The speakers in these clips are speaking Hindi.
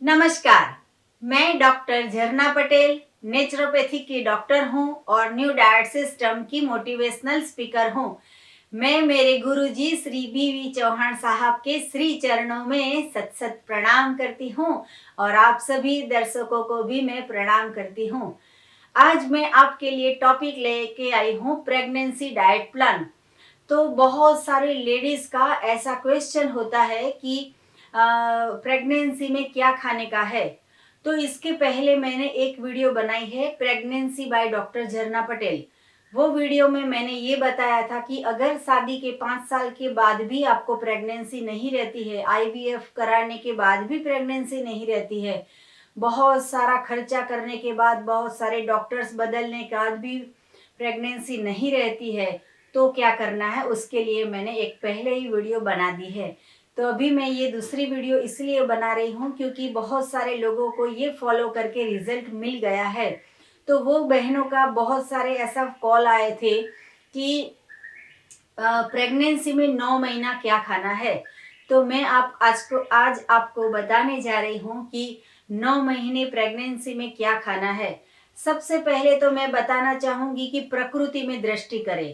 नमस्कार। मैं डॉक्टर झरना पटेल नेचुरोपैथी की डॉक्टर हूँ और न्यू डाइट सिस्टम की मोटिवेशनल स्पीकर हूँ। मैं मेरे गुरुजी श्री बी चौहान साहब के श्री चरणों में सत सत प्रणाम करती हूँ और आप सभी दर्शकों को भी मैं प्रणाम करती हूँ। आज मैं आपके लिए टॉपिक लेके आई हूँ प्रेगनेंसी डाइट प्लान। तो बहुत सारे लेडीज का ऐसा क्वेश्चन होता है कि प्रेगनेंसी में क्या खाने का है। तो इसके पहले मैंने एक वीडियो बनाई है प्रेगनेंसी बाय डॉक्टर झरना पटेल। वो वीडियो में मैंने ये बताया था कि अगर शादी के 5 साल के बाद भी आपको प्रेगनेंसी नहीं रहती है, आईवीएफ कराने के बाद भी प्रेगनेंसी नहीं रहती है, बहुत सारा खर्चा करने के बाद, बहुत सारे डॉक्टर्स बदलने के बाद भी प्रेगनेंसी नहीं रहती है, तो क्या करना है, उसके लिए मैंने एक पहले ही वीडियो बना दी है। तो अभी मैं ये दूसरी वीडियो इसलिए बना रही हूँ क्योंकि बहुत सारे लोगों को ये फॉलो करके रिजल्ट मिल गया है। तो वो बहनों का बहुत सारे ऐसा कॉल आए थे कि प्रेगनेंसी में 9 महीना क्या खाना है। तो मैं आज आपको बताने जा रही हूँ कि 9 महीने प्रेगनेंसी में क्या खाना है। सबसे पहले तो मैं बताना चाहूंगी कि प्रकृति में दृष्टि करें।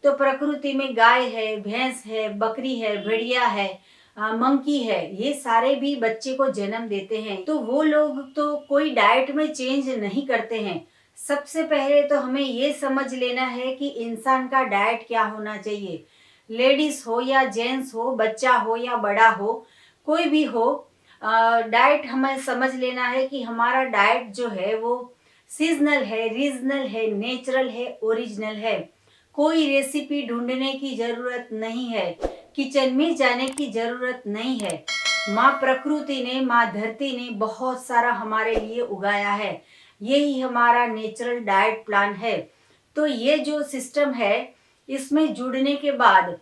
तो प्रकृति में गाय है, भैंस है, बकरी है, भेड़िया है, मंकी है, ये सारे भी बच्चे को जन्म देते हैं। तो वो लोग तो कोई डाइट में चेंज नहीं करते हैं। सबसे पहले तो हमें ये समझ लेना है कि इंसान का डाइट क्या होना चाहिए। लेडीज हो या जेंट्स हो, बच्चा हो या बड़ा हो, कोई भी हो, डाइट हमें समझ लेना है कि हमारा डाइट जो है वो सीजनल है, रीजनल है, नेचुरल है, ओरिजिनल है। कोई रेसिपी ढूंढने की जरूरत नहीं है, किचन में जाने की जरूरत नहीं है। माँ प्रकृति ने, माँ धरती ने बहुत सारा हमारे लिए उगाया है। यही हमारा नेचुरल डाइट प्लान है। तो ये जो सिस्टम है, इसमें जुड़ने के बाद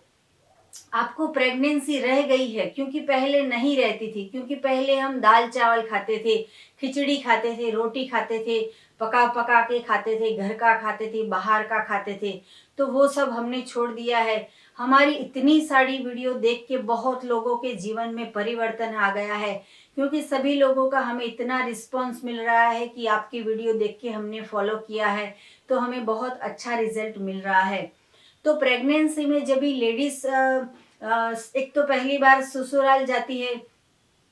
आपको प्रेगनेंसी रह गई है, क्योंकि पहले नहीं रहती थी, क्योंकि पहले हम दाल चावल खाते थे, खिचड़ी खाते थे, रोटी खाते थे, पका पका के खाते थे, घर का खाते थे, बाहर का खाते थे। तो वो सब हमने छोड़ दिया है। हमारी इतनी सारी वीडियो देख के बहुत लोगों के जीवन में परिवर्तन आ गया है, क्योंकि सभी लोगों का हमें इतना रिस्पॉन्स मिल रहा है कि आपकी वीडियो देख के हमने फॉलो किया है, तो हमें बहुत अच्छा रिजल्ट मिल रहा है। तो प्रेगनेंसी में जब भी लेडीज एक तो पहली बार ससुराल जाती है,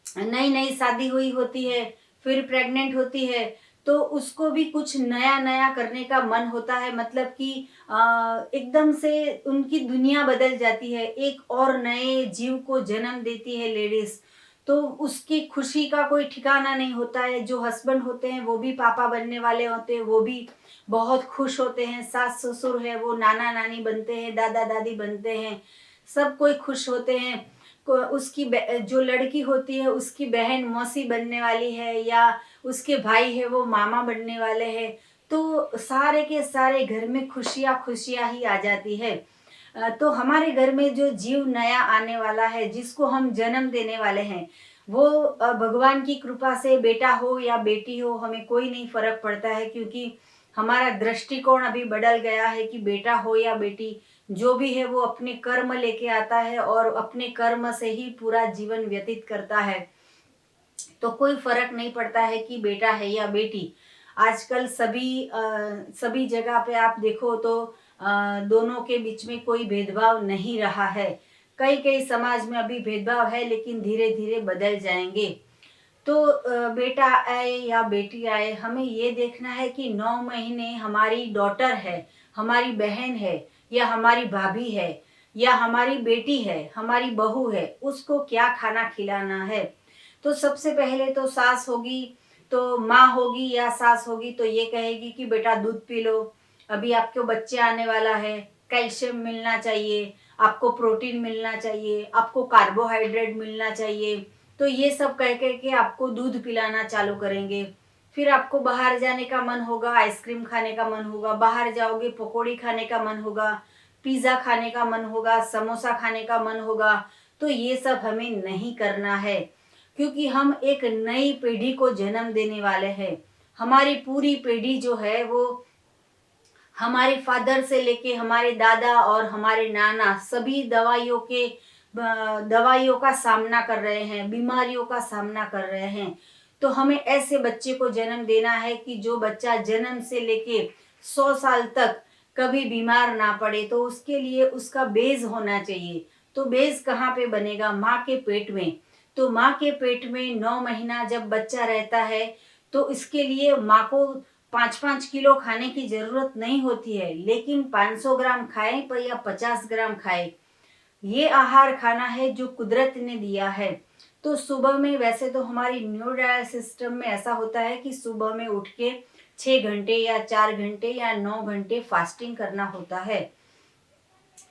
नई नई शादी हुई होती है, फिर प्रेग्नेंट होती है, तो उसको भी कुछ नया नया करने का मन होता है। मतलब कि एकदम से उनकी दुनिया बदल जाती है, एक और नए जीव को जन्म देती है लेडीज। तो उसकी खुशी का कोई ठिकाना नहीं होता है। जो हस्बैंड होते हैं वो भी पापा बनने वाले होते हैं, वो भी बहुत खुश होते हैं। सास ससुर है वो नाना नानी बनते हैं, दादा दादी बनते हैं, सब कोई खुश होते हैं। उसकी जो लड़की होती है उसकी बहन मौसी बनने वाली है, या उसके भाई है वो मामा बनने वाले हैं। तो सारे के सारे घर में खुशियां खुशियां ही आ जाती है। तो हमारे घर में जो जीव नया आने वाला है, जिसको हम जन्म देने वाले हैं, वो भगवान की कृपा से बेटा हो या बेटी हो, हमें कोई नहीं फर्क पड़ता है, क्योंकि हमारा दृष्टिकोण अभी बदल गया है कि बेटा हो या बेटी, जो भी है वो अपने कर्म लेके आता है और अपने कर्म से ही पूरा जीवन व्यतीत करता है। तो कोई फर्क नहीं पड़ता है कि बेटा है या बेटी। आजकल सभी जगह पे आप देखो तो दोनों के बीच में कोई भेदभाव नहीं रहा है। कई कई समाज में अभी भेदभाव है, लेकिन धीरे धीरे बदल जाएंगे। तो बेटा आए या बेटी आए, हमें ये देखना है कि 9 महीने हमारी डॉटर है, हमारी बहन है, या हमारी भाभी है, या हमारी बेटी है, हमारी बहू है, उसको क्या खाना खिलाना है। तो सबसे पहले तो सास होगी, तो माँ होगी या सास होगी, तो ये कहेगी कि बेटा दूध पी लो, अभी आपको बच्चे आने वाला है, कैल्शियम मिलना चाहिए, आपको प्रोटीन मिलना चाहिए, आपको कार्बोहाइड्रेट मिलना चाहिए। तो ये सब कह कह के आपको दूध पिलाना चालू करेंगे। फिर आपको बाहर जाने का मन होगा, आइसक्रीम खाने का मन होगा, बाहर जाओगे पकौड़ी खाने का मन होगा, पिज्ज़ा खाने का मन होगा, समोसा खाने का मन होगा। तो ये सब हमें नहीं करना है, क्योंकि हम एक नई पीढ़ी को जन्म देने वाले हैं। हमारी पूरी पीढ़ी जो है वो हमारे फादर से लेके हमारे दादा और हमारे नाना सभी दवाइयों का सामना कर रहे हैं, बीमारियों का सामना कर रहे हैं। तो हमें ऐसे बच्चे को जन्म देना है कि जो बच्चा जन्म से लेके 100 साल तक कभी बीमार ना पड़े। तो उसके लिए उसका बेस होना चाहिए। तो बेस कहाँ पे बनेगा? माँ के पेट में। तो माँ के पेट में 9 महीना जब बच्चा रहता है तो इसके लिए माँ को 5-5 किलो खाने की जरूरत नहीं होती है, लेकिन 500 ग्राम खाए पर या 50 ग्राम खाए, ये आहार खाना है जो कुदरत ने दिया है। तो सुबह में वैसे तो हमारी न्यू डाइट सिस्टम में ऐसा होता है कि सुबह में उठ के 6 घंटे या 4 घंटे या 9 घंटे फास्टिंग करना होता है।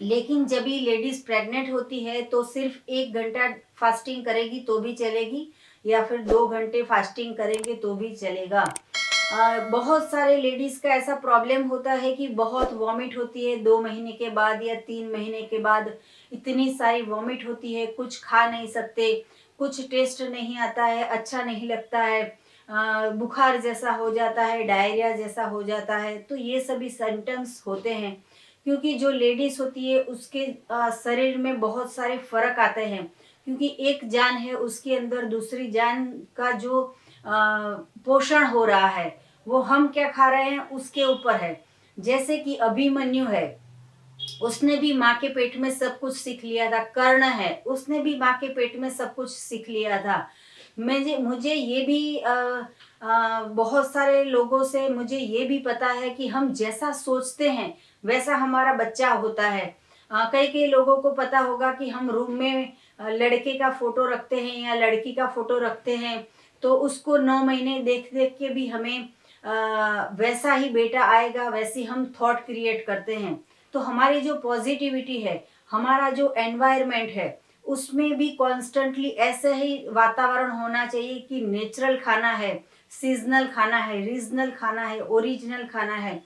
लेकिन जब भी लेडीज प्रेग्नेंट होती है तो सिर्फ 1 घंटा फास्टिंग करेगी तो भी चलेगी, या फिर 2 घंटे फास्टिंग करेंगे तो भी चलेगा। बहुत सारे लेडीज का ऐसा प्रॉब्लम होता है कि बहुत वॉमिट होती है 2 महीने के बाद या 3 महीने के बाद। इतनी सारी वॉमिट होती है, कुछ खा नहीं सकते, कुछ टेस्ट नहीं आता है, अच्छा नहीं लगता है, बुखार जैसा हो जाता है, डायरिया जैसा हो जाता है। तो ये सभी सिम्टम्स होते हैं क्योंकि जो लेडीज होती है उसके शरीर में बहुत सारे फर्क आते हैं, क्योंकि एक जान है उसके अंदर दूसरी जान का जो पोषण हो रहा है वो हम क्या खा रहे हैं उसके ऊपर है। जैसे कि अभिमन्यु है, उसने भी माँ के पेट में सब कुछ सीख लिया था। कर्ण है, उसने भी माँ के पेट में सब कुछ सीख लिया था। मुझे ये भी बहुत सारे लोगों से मुझे ये भी पता है कि हम जैसा सोचते हैं वैसा हमारा बच्चा होता है। कई कई लोगों को पता होगा कि हम रूम में लड़के का फोटो रखते हैं या लड़की का फोटो रखते हैं तो उसको 9 महीने देख देख के भी हमें वैसा ही बेटा आएगा, वैसी हम थॉट क्रिएट करते हैं। तो हमारी जो पॉजिटिविटी है, हमारा जो एनवायरनमेंट है, उसमें भी कॉन्स्टेंटली ऐसे ही वातावरण होना चाहिए कि नेचुरल खाना है, सीजनल खाना है, रीजनल खाना है, ओरिजिनल खाना है।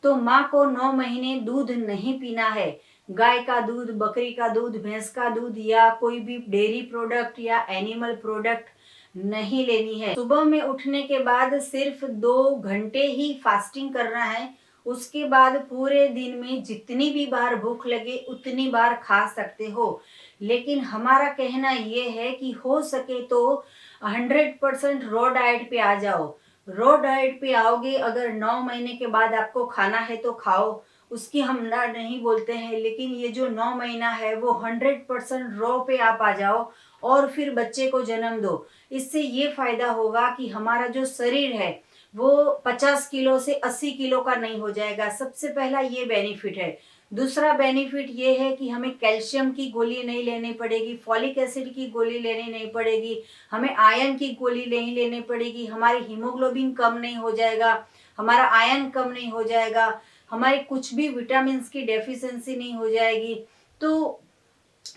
तो माँ को 9 महीने दूध नहीं पीना है। गाय का दूध, बकरी का दूध, भैंस का दूध या कोई भी डेयरी प्रोडक्ट या एनिमल प्रोडक्ट नहीं लेनी है। सुबह में उठने के बाद सिर्फ 2 घंटे ही फास्टिंग करना है। उसके बाद पूरे दिन में जितनी भी बार भूख लगे उतनी बार खा सकते हो। लेकिन हमारा कहना ये है कि हो सके तो 100% रॉ डाइट पे आ जाओ। रॉ डाइट पे आओगे, अगर 9 महीने के बाद आपको खाना है तो खाओ, उसकी हम ना नहीं बोलते हैं, लेकिन ये जो 9 महीना है वो 100% रॉ पे आप आ जाओ और फिर बच्चे को जन्म दो। इससे ये फायदा होगा कि हमारा जो शरीर है वो 50 किलो से 80 किलो का नहीं हो जाएगा। सबसे पहला ये बेनिफिट है। दूसरा बेनिफिट ये है कि हमें कैल्शियम की गोली नहीं लेनी पड़ेगी, फॉलिक एसिड की गोली लेनी नहीं पड़ेगी, हमें आयरन की गोली नहीं लेनी पड़ेगी, हमारी हीमोग्लोबिन कम नहीं हो जाएगा, हमारा आयरन कम नहीं हो जाएगा, हमारे कुछ भी विटामिन की डेफिशिएंसी नहीं हो जाएगी। तो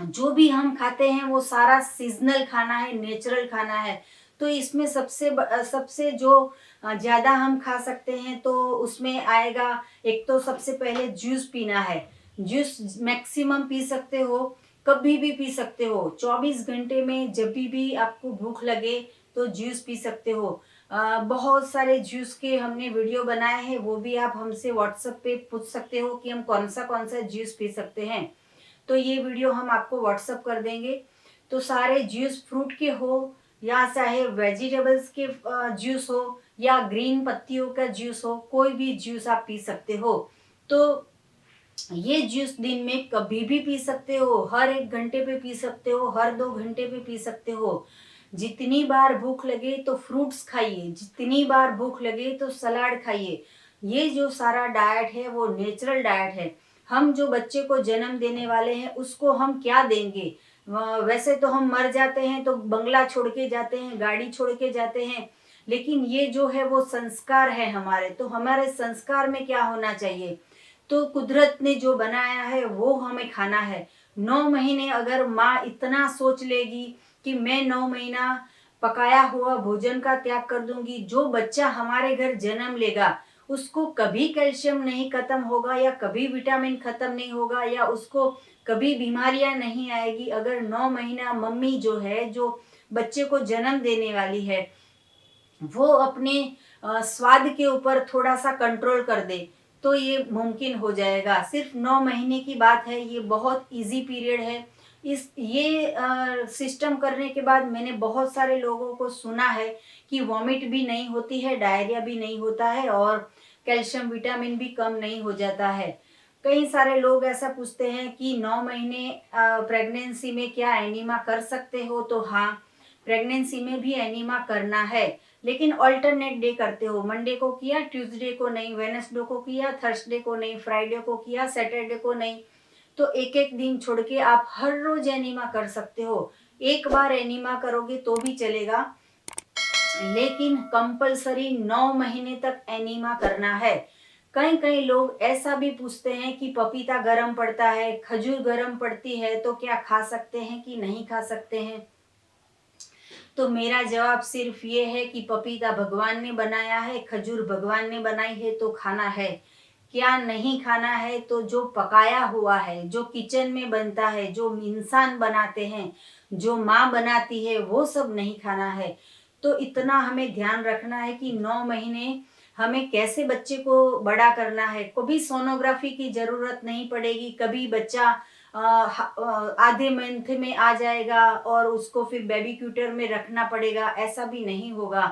जो भी हम खाते हैं वो सारा सीजनल खाना है, नेचुरल खाना है। तो इसमें सबसे जो ज़्यादा हम खा सकते हैं तो उसमें आएगा, एक तो सबसे पहले जूस पीना है। जूस मैक्सिमम पी सकते हो, कभी भी पी सकते हो, 24 घंटे में जब भी आपको भूख लगे तो जूस पी सकते हो। बहुत सारे जूस के हमने वीडियो बनाए हैं, वो भी आप हमसे व्हाट्सएप पे पूछ सकते हो कि हम कौन सा जूस पी सकते हैं। तो ये वीडियो हम आपको व्हाट्सअप कर देंगे। तो सारे जूस फ्रूट के हो या चाहे वेजिटेबल्स के जूस हो या ग्रीन पत्तियों का जूस हो, कोई भी जूस आप पी सकते हो। तो ये जूस दिन में कभी भी पी सकते हो, हर 1 घंटे पे पी सकते हो, हर 2 घंटे पे पी सकते हो। जितनी बार भूख लगे तो फ्रूट्स खाइए, जितनी बार भूख लगे तो सलाद खाइए। ये जो सारा डाइट है वो नेचुरल डाइट है। हम जो बच्चे को जन्म देने वाले हैं उसको हम क्या देंगे? वैसे तो हम मर जाते हैं तो बंगला छोड़ के जाते हैं, गाड़ी छोड़ के जाते हैं, लेकिन ये जो है वो संस्कार है हमारे। तो हमारे संस्कार में क्या होना चाहिए? तो कुदरत ने जो बनाया है वो हमें खाना है। 9 महीने अगर माँ इतना सोच लेगी कि मैं 9 महीना पकाया हुआ भोजन का त्याग कर दूंगी, जो बच्चा हमारे घर जन्म लेगा उसको कभी कैल्शियम नहीं खत्म होगा या कभी विटामिन खत्म नहीं होगा या उसको कभी बीमारियां नहीं आएगी। अगर 9 महीना मम्मी जो है, जो बच्चे को जन्म देने वाली है, वो अपने स्वाद के ऊपर थोड़ा सा कंट्रोल कर दे तो ये मुमकिन हो जाएगा। सिर्फ 9 महीने की बात है, ये बहुत इजी पीरियड है। इस ये सिस्टम करने के बाद मैंने बहुत सारे लोगों को सुना है कि वॉमिट भी नहीं होती है, डायरिया भी नहीं होता है और कैल्शियम विटामिन भी कम नहीं हो जाता है। कई सारे लोग ऐसा पूछते हैं कि 9 महीने प्रेगनेंसी में क्या एनीमा कर सकते हो? तो हाँ, प्रेगनेंसी में भी एनीमा करना है, लेकिन ऑल्टरनेट डे करते हो। मंडे को किया, ट्यूसडे को नहीं, वेडनेसडे को किया, थर्सडे को नहीं, फ्राइडे को किया, सैटरडे को नहीं। तो एक एक दिन छोड़ के आप हर रोज एनीमा कर सकते हो। एक बार एनीमा करोगे तो भी चलेगा, लेकिन कंपलसरी 9 महीने तक एनीमा करना है। कई कई लोग ऐसा भी पूछते हैं कि पपीता गर्म पड़ता है, खजूर गर्म पड़ती है, तो क्या खा सकते हैं कि नहीं खा सकते हैं? तो मेरा जवाब सिर्फ ये है कि पपीता भगवान ने बनाया है, खजूर भगवान ने बनाई है, तो खाना है। क्या नहीं खाना है? तो जो पकाया हुआ है, जो किचन में बनता है, जो इंसान बनाते हैं, जो माँ बनाती है, वो सब नहीं खाना है। तो इतना हमें ध्यान रखना है कि 9 महीने हमें कैसे बच्चे को बड़ा करना है। कभी सोनोग्राफी की जरूरत नहीं पड़ेगी, कभी बच्चा आधे मंथ में आ जाएगा और उसको फिर बेबी क्यूटर में रखना पड़ेगा, ऐसा भी नहीं होगा।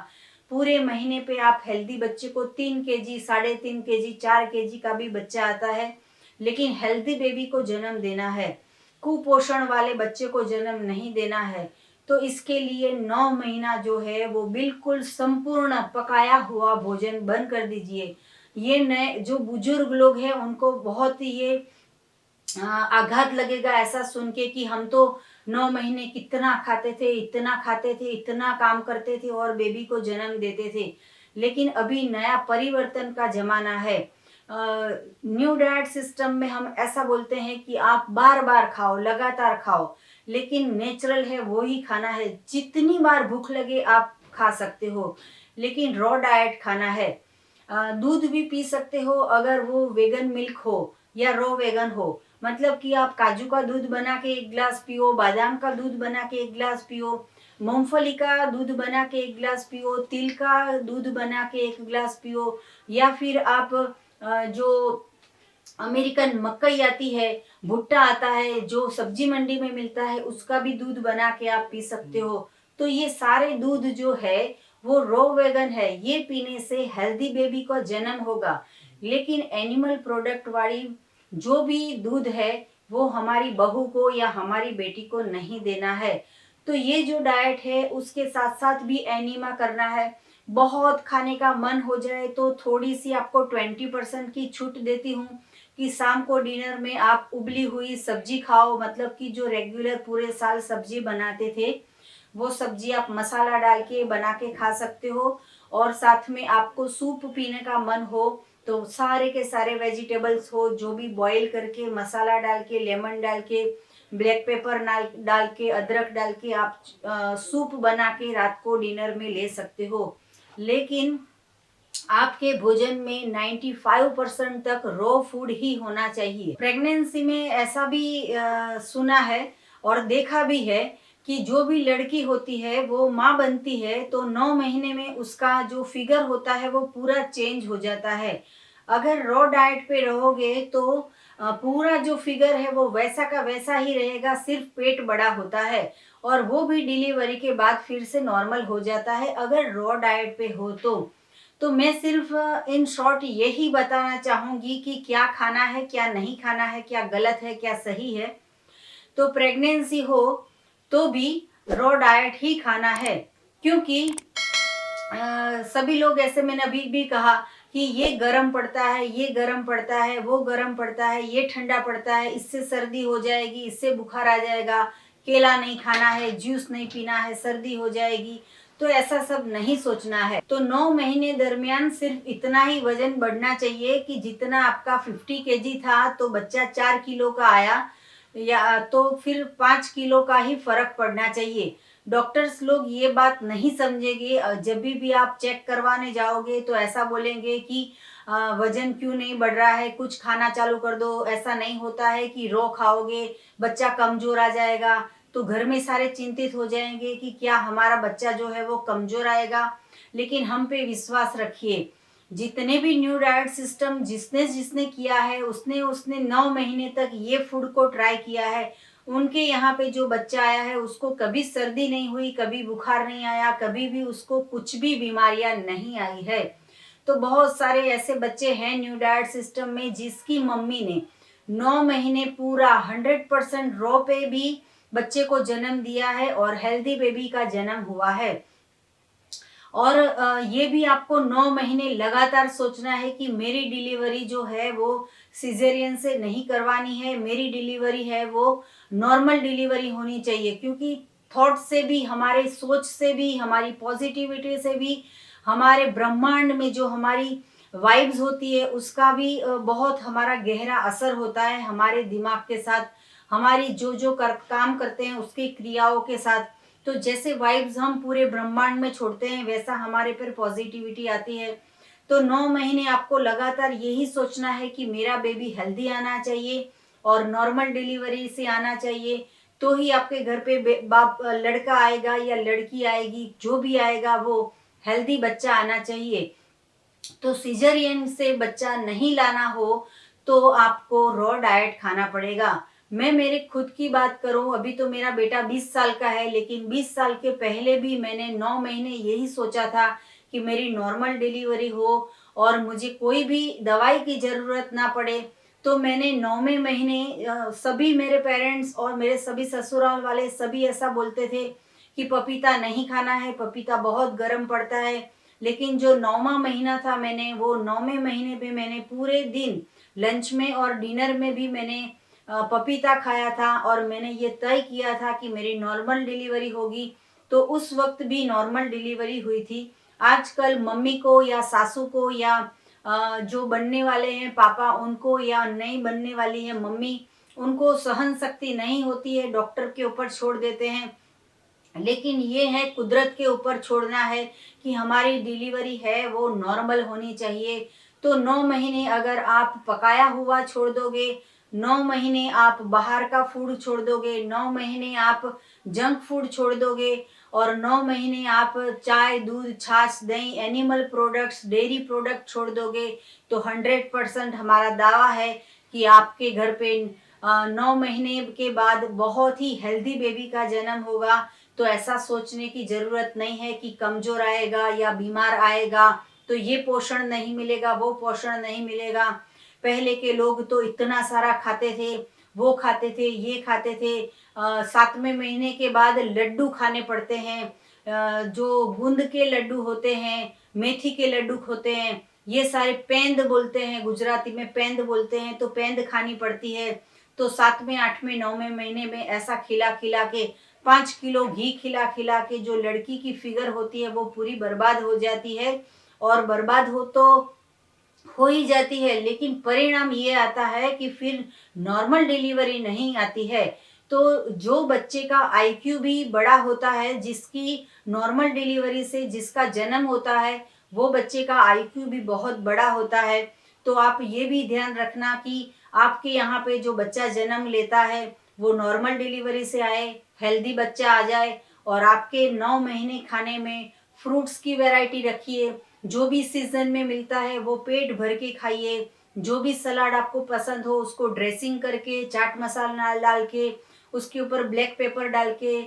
पूरे महीने पे आप हेल्दी बच्चे को 3 kg, 3.5 kg, 4 kg का भी बच्चा आता है, लेकिन हेल्दी बेबी को जन्म देना है, कुपोषण वाले बच्चे को जन्म नहीं देना है। तो इसके लिए 9 महीना जो है वो बिल्कुल संपूर्ण पकाया हुआ भोजन बंद कर दीजिए। ये नए जो बुजुर्ग लोग हैं उनको बहुत ये आघात लगेगा ऐसा सुन के कि हम तो 9 महीने कितना खाते थे, इतना खाते थे, इतना काम करते थे और बेबी को जन्म देते थे। लेकिन अभी नया परिवर्तन का जमाना है। न्यू डाइट सिस्टम में हम ऐसा बोलते हैं कि आप बार बार खाओ, लगातार खाओ, लेकिन नेचुरल है वो ही खाना है। जितनी बार भूख लगे आप खा सकते हो, लेकिन रॉ डाइट खाना है। दूध भी पी सकते हो अगर वो वेगन मिल्क हो या रॉ वेगन हो। मतलब कि आप काजू का दूध बना के 1 गिलास पियो, बादाम का दूध बना के 1 गिलास पियो, मूंगफली का दूध बना के 1 गिलास पियो, तिल का दूध बना के 1 गिलास पियो, या फिर आप जो अमेरिकन मकई आती है, भुट्टा आता है जो सब्जी मंडी में मिलता है, उसका भी दूध बना के आप पी सकते हो। तो ये सारे दूध जो है वो रो वेगन है, ये पीने से हेल्दी बेबी का जन्म होगा। लेकिन एनिमल प्रोडक्ट वाली जो भी दूध है वो हमारी बहू को या हमारी बेटी को नहीं देना है। तो ये जो डाइट है उसके साथ साथ भी एनीमा करना है। बहुत खाने का मन हो जाए तो थोड़ी सी आपको 20% की छूट देती हूँ कि शाम को डिनर में आप उबली हुई सब्जी खाओ। मतलब कि जो रेगुलर पूरे साल सब्जी बनाते थे वो सब्जी आप मसाला डाल के बना के खा सकते हो। और साथ में आपको सूप पीने का मन हो तो सारे के सारे वेजिटेबल्स हो जो भी बॉईल करके मसाला डाल के, लेमन डाल के, ब्लैक पेपर डाल के, अदरक डाल के आप सूप बना के रात को डिनर में ले सकते हो। लेकिन आपके भोजन में 95% तक रॉ फूड ही होना चाहिए। प्रेगनेंसी में ऐसा भी सुना है और देखा भी है कि जो भी लड़की होती है वो माँ बनती है तो 9 महीने में उसका जो फिगर होता है वो पूरा चेंज हो जाता है। अगर रॉ डाइट पे रहोगे तो पूरा जो फिगर है वो वैसा का वैसा ही रहेगा, सिर्फ पेट बड़ा होता है और वो भी डिलीवरी के बाद फिर से नॉर्मल हो जाता है अगर रॉ डाइट पे हो तो मैं सिर्फ इन शॉर्ट यही बताना चाहूँगी कि क्या खाना है, क्या नहीं खाना है, क्या गलत है, क्या सही है। तो प्रेगनेंसी हो तो भी रॉ डाइट ही खाना है, क्योंकि सभी लोग ऐसे, मैंने अभी भी कहा कि ये गर्म पड़ता है, ये गर्म पड़ता है, वो गर्म पड़ता है, ये ठंडा पड़ता है, इससे सर्दी हो जाएगी, इससे बुखार आ जाएगा, केला नहीं खाना है, जूस नहीं पीना है, सर्दी हो जाएगी। तो ऐसा सब नहीं सोचना है। तो 9 महीने दरमियान सिर्फ इतना ही वजन बढ़ना चाहिए कि जितना आपका 50 kg था तो बच्चा 4 किलो का आया, या तो फिर 5 किलो का ही फर्क पड़ना चाहिए। डॉक्टर्स लोग ये बात नहीं समझेंगे। जब भी आप चेक करवाने जाओगे तो ऐसा बोलेंगे कि वजन क्यों नहीं बढ़ रहा है, कुछ खाना चालू कर दो। ऐसा नहीं होता है कि रॉ खाओगे बच्चा कमजोर आ जाएगा, तो घर में सारे चिंतित हो जाएंगे कि क्या हमारा बच्चा जो है वो कमजोर आएगा। लेकिन हम पे विश्वास रखिए, जितने भी न्यू डाइट सिस्टम जिसने जिसने किया है उसने उसने 9 महीने तक ये फूड को ट्राई किया है उनके यहाँ पे जो बच्चा आया है उसको कभी सर्दी नहीं हुई, कभी बुखार नहीं आया, कभी भी उसको कुछ भी बीमारियां नहीं आई है। तो बहुत सारे ऐसे बच्चे हैं न्यू डाइट सिस्टम में जिसकी मम्मी ने 9 महीने पूरा 100% रॉ पे भी बच्चे को जन्म दिया है और हेल्दी बेबी का जन्म हुआ है। और ये भी आपको 9 महीने लगातार सोचना है कि मेरी डिलीवरी जो है वो सिजेरियन से नहीं करवानी है, मेरी डिलीवरी है वो नॉर्मल डिलीवरी होनी चाहिए। क्योंकि थॉट से भी, हमारे सोच से भी, हमारी पॉजिटिविटी से भी, हमारे ब्रह्मांड में जो हमारी वाइब्स होती है उसका भी बहुत हमारा गहरा असर होता है हमारे दिमाग के साथ, हमारी जो जो काम करते हैं उसकी क्रियाओं के साथ। तो जैसे वाइब्स हम पूरे ब्रह्मांड में छोड़ते हैं वैसा हमारे पर पॉजिटिविटी आती है। तो 9 महीने आपको लगातार यही सोचना है कि मेरा बेबी हेल्दी आना चाहिए और नॉर्मल डिलीवरी से आना चाहिए। तो ही आपके घर पे बाप लड़का आएगा या लड़की आएगी, जो भी आएगा वो हेल्दी बच्चा आना चाहिए। तो सिजरियन से बच्चा नहीं लाना हो तो आपको रॉ डाइट खाना पड़ेगा। मैं मेरे खुद की बात करूं, अभी तो मेरा बेटा 20 साल का है, लेकिन 20 साल के पहले भी मैंने 9 महीने यही सोचा था कि मेरी नॉर्मल डिलीवरी हो और मुझे कोई भी दवाई की ज़रूरत ना पड़े। तो मैंने 9वें महीने सभी मेरे पेरेंट्स और मेरे सभी ससुराल वाले सभी ऐसा बोलते थे कि पपीता नहीं खाना है, पपीता बहुत गर्म पड़ता है। लेकिन जो 9वां महीना था, मैंने वो 9वें महीने पे मैंने पूरे दिन लंच में और डिनर में भी मैंने पपीता खाया था और मैंने ये तय किया था कि मेरी नॉर्मल डिलीवरी होगी। तो उस वक्त भी नॉर्मल डिलीवरी हुई थी। आजकल मम्मी को या सासू को या जो बनने वाले हैं पापा उनको, या नहीं बनने वाली है मम्मी, उनको सहन शक्ति नहीं होती है, डॉक्टर के ऊपर छोड़ देते हैं। लेकिन ये है कुदरत के ऊपर छोड़ना है कि हमारी डिलीवरी है वो नॉर्मल होनी चाहिए। तो 9 महीने अगर आप पकाया हुआ छोड़ दोगे, 9 महीने आप बाहर का फूड छोड़ दोगे, 9 महीने आप जंक फूड छोड़ दोगे और 9 महीने आप चाय, दूध, छाछ, दही, एनिमल प्रोडक्ट्स, डेयरी प्रोडक्ट छोड़ दोगे, तो 100% हमारा दावा है कि आपके घर पे 9 महीने के बाद बहुत ही हेल्दी बेबी का जन्म होगा। तो ऐसा सोचने की ज़रूरत नहीं है कि कमज़ोर आएगा या बीमार आएगा तो ये पोषण नहीं मिलेगा, वो पोषण नहीं मिलेगा। पहले के लोग तो इतना सारा खाते थे, वो खाते थे, ये खाते थे। 7वें महीने के बाद लड्डू खाने पड़ते हैं। जो गूंद के लड्डू होते हैं, मेथी के लड्डू होते हैं, ये सारे पेंद बोलते हैं, गुजराती में पेंद बोलते हैं, तो पेंद खानी पड़ती है। तो 7वें, 8वें, 9वें महीने में ऐसा खिला खिला के 5 किलो घी खिला खिला के जो लड़की की फिगर होती है वो पूरी बर्बाद हो जाती है। और बर्बाद हो ही जाती है, लेकिन परिणाम ये आता है कि फिर नॉर्मल डिलीवरी नहीं आती है। तो जो बच्चे का आईक्यू भी बड़ा होता है, जिसकी नॉर्मल डिलीवरी से जिसका जन्म होता है, वो बच्चे का आईक्यू भी बहुत बड़ा होता है। तो आप ये भी ध्यान रखना कि आपके यहाँ पे जो बच्चा जन्म लेता है वो नॉर्मल डिलीवरी से आए, हेल्दी बच्चा आ जाए। और आपके 9 महीने खाने में फ्रूट्स की वैरायटी रखिए, जो भी सीजन में मिलता है वो पेट भर के खाइए। जो भी सलाद आपको पसंद हो उसको ड्रेसिंग करके, चाट मसाला डाल के, उसके ऊपर ब्लैक पेपर डाल के,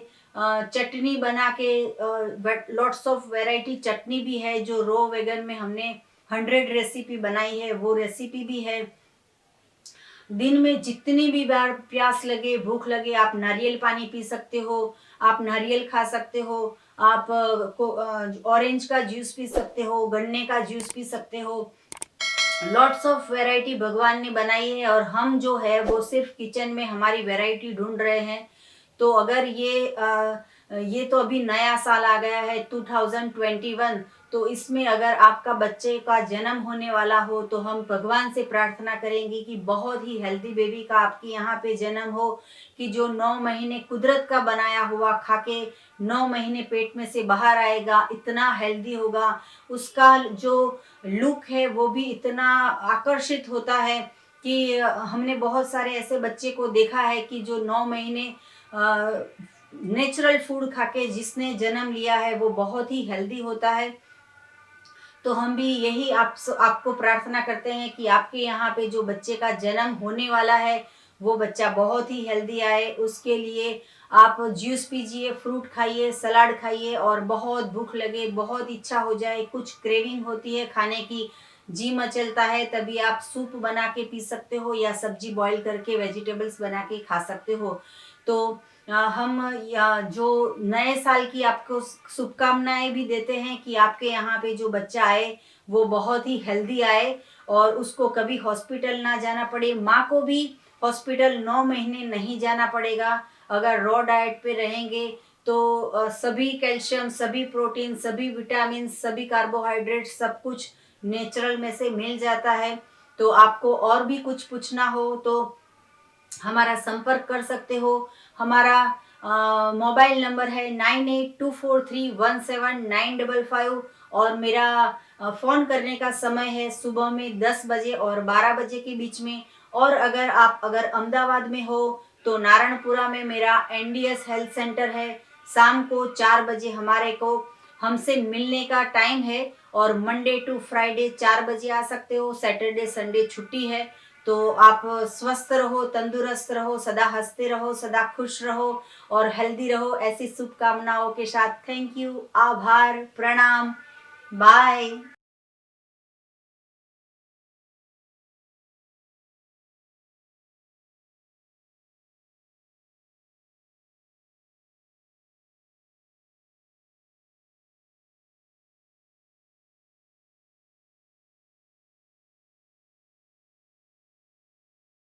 चटनी बना के, लॉट्स ऑफ वैरायटी चटनी भी है जो रो वेगन में हमने 100 रेसिपी बनाई है, वो रेसिपी भी है। दिन में जितनी भी बार प्यास लगे, भूख लगे, आप नारियल पानी पी सकते हो, आप नारियल खा सकते हो, आप ऑरेंज का जूस पी सकते हो, गन्ने का जूस पी सकते हो। लॉट्स ऑफ वैरायटी भगवान ने बनाई है और हम जो है वो सिर्फ किचन में हमारी वैरायटी ढूंढ रहे हैं। तो अगर ये तो अभी नया साल आ गया है 2021, तो इसमें अगर आपका बच्चे का जन्म होने वाला हो तो हम भगवान से प्रार्थना करेंगे कि बहुत ही हेल्दी बेबी का आपके यहाँ पे जन्म हो, कि जो 9 महीने कुदरत का बनाया हुआ खा के 9 महीने पेट में से बाहर आएगा, इतना हेल्दी होगा, उसका जो लुक है वो भी इतना आकर्षित होता है कि हमने बहुत सारे ऐसे बच्चे को देखा है कि जो 9 महीने नेचुरल फूड खा के जिसने जन्म लिया है वो बहुत ही हेल्दी होता है। तो हम भी यही आपको प्रार्थना करते हैं कि आपके यहाँ पे जो बच्चे का जन्म होने वाला है वो बच्चा बहुत ही हेल्दी आए। उसके लिए आप जूस पीजिए, फ्रूट खाइए, सलाद खाइए, और बहुत भूख लगे, बहुत इच्छा हो जाए, कुछ क्रेविंग होती है खाने की, जी मचलता है, तभी आप सूप बना के पी सकते हो या सब्जी बॉईल करके वेजिटेबल्स बना के खा सकते हो। तो हम या जो नए साल की आपको शुभकामनाएं भी देते हैं कि आपके यहाँ पे जो बच्चा आए वो बहुत ही हेल्दी आए और उसको कभी हॉस्पिटल ना जाना पड़े। माँ को भी हॉस्पिटल 9 महीने नहीं जाना पड़ेगा अगर रॉ डाइट पे रहेंगे। तो सभी कैल्शियम, सभी प्रोटीन, सभी विटामिन, सभी कार्बोहाइड्रेट, सब कुछ नेचुरल में से मिल जाता है। तो आपको और भी कुछ पूछना हो तो हमारा संपर्क कर सकते हो। हमारा मोबाइल नंबर है 9824317955 और मेरा फ़ोन करने का समय है सुबह में 10 बजे और 12 बजे के बीच में। और अगर अहमदाबाद में हो तो नारायणपुरा में मेरा एनडीएस हेल्थ सेंटर है। शाम को 4 बजे हमारे को हमसे मिलने का टाइम है और मंडे टू फ्राइडे 4 बजे आ सकते हो। सैटरडे संडे छुट्टी है। तो आप स्वस्थ रहो, तंदुरुस्त रहो, सदा हंसते रहो, सदा खुश रहो और हेल्दी रहो, ऐसी शुभकामनाओं के साथ थैंक यू, आभार, प्रणाम, बाय।